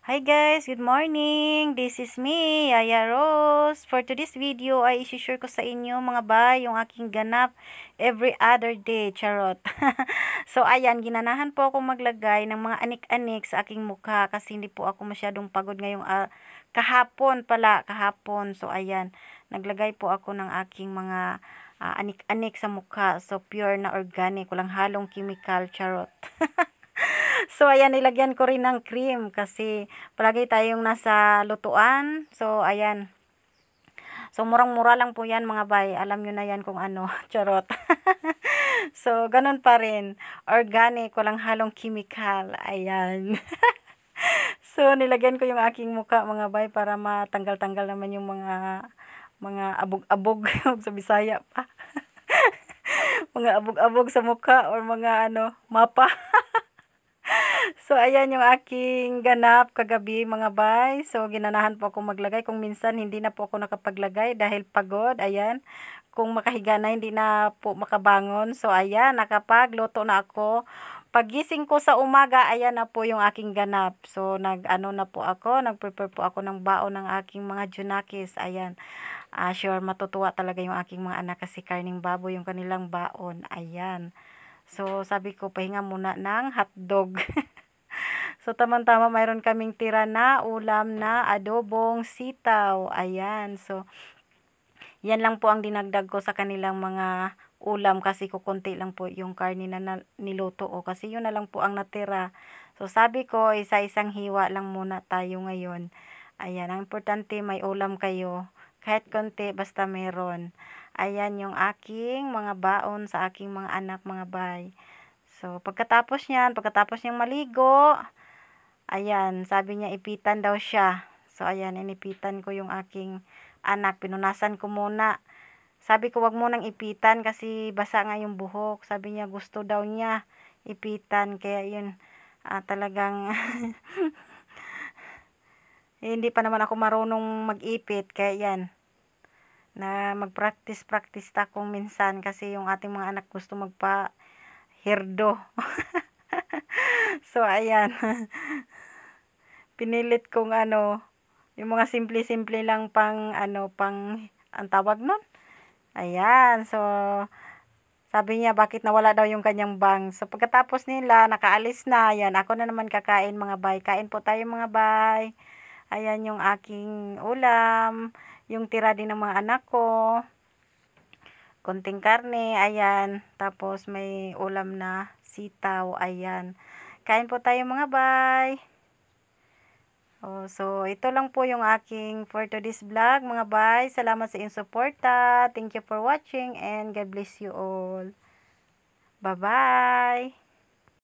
Hi guys, good morning. This is me, Yaya Rose. For today's video ay isi-share ko sa inyo mga bay yung aking ganap every other day. Charot. So ayan, ginanahan po ako maglagay ng mga anik-anik sa aking mukha kasi hindi po ako masyadong pagod ngayong kahapon. So ayan, naglagay po ako ng aking mga anik-anik sa mukha. So pure na organic, walang halong chemical. Charot. So, ayan, nilagyan ko rin ng cream kasi palagi tayong nasa lutuan. So, ayan. So, murang-mura lang po yan mga bay. Alam nyo na yan kung ano. Charot. So, ganun pa rin. Organic, walang halong chemical. Ayan. So, nilagyan ko yung aking muka mga bay para matanggal-tanggal naman yung mga abog-abog sa Bisaya pa. Mga abog-abog sa mukha or mga mapa. So, ayan yung aking ganap kagabi mga bay. So, ginanahan po ako maglagay. Kung minsan, hindi na po ako nakapaglagay dahil pagod. Ayan. Kung makahiga na, hindi na po makabangon. So, ayan, nakapagluto na ako. Pagising ko sa umaga, ayan na po yung aking ganap. So, nag-prepare po ako ng baon ng aking mga junakis. Ayan. Sure, matutuwa talaga yung aking mga anak kasi karning baboy yung kanilang baon. Ayan. So, sabi ko, pahinga muna ng hotdog. So, tamang-tama, mayroon kaming tira na ulam na adobong sitaw. Ayan. So, yan lang po ang dinagdag ko sa kanilang mga ulam kasi kukunti lang po yung karne na niluto o kasi yun na lang po ang natira. So, sabi ko, isa-isang hiwa lang muna tayo ngayon. Ayan. Ang importante, may ulam kayo. Kahit konti, basta meron. Ayan yung aking mga baon sa aking mga anak, mga bay. So, pagkatapos niyang maligo, ayan, sabi niya ipitan daw siya. So, ayan, inipitan ko yung aking anak. Pinunasan ko muna. Sabi ko, wag mo nang ipitan kasi basa nga yung buhok. Sabi niya, gusto daw niya ipitan. Kaya yun, talagang hindi pa naman ako marunong mag-ipit. Kaya yan, na mag-practice ta kung minsan kasi yung ating mga anak gusto magpa-hirdo. So, ayan. Pinilit kong yung mga simple-simple lang ang tawag nun. Ayan, so, sabi niya, bakit nawala daw yung kanyang bang. So, pagkatapos nila, nakaalis na, ayan, ako na naman kakain mga bay. Kain po tayo mga bay. Ayan yung aking ulam, yung tira din ng mga anak ko. Konting karne, ayan. Tapos, may ulam na sitaw, ayan. Kain po tayo mga bay. So, ito lang po yung aking for today's vlog, mga bay. Salamat sa inyong suporta. Thank you for watching and God bless you all. Bye-bye!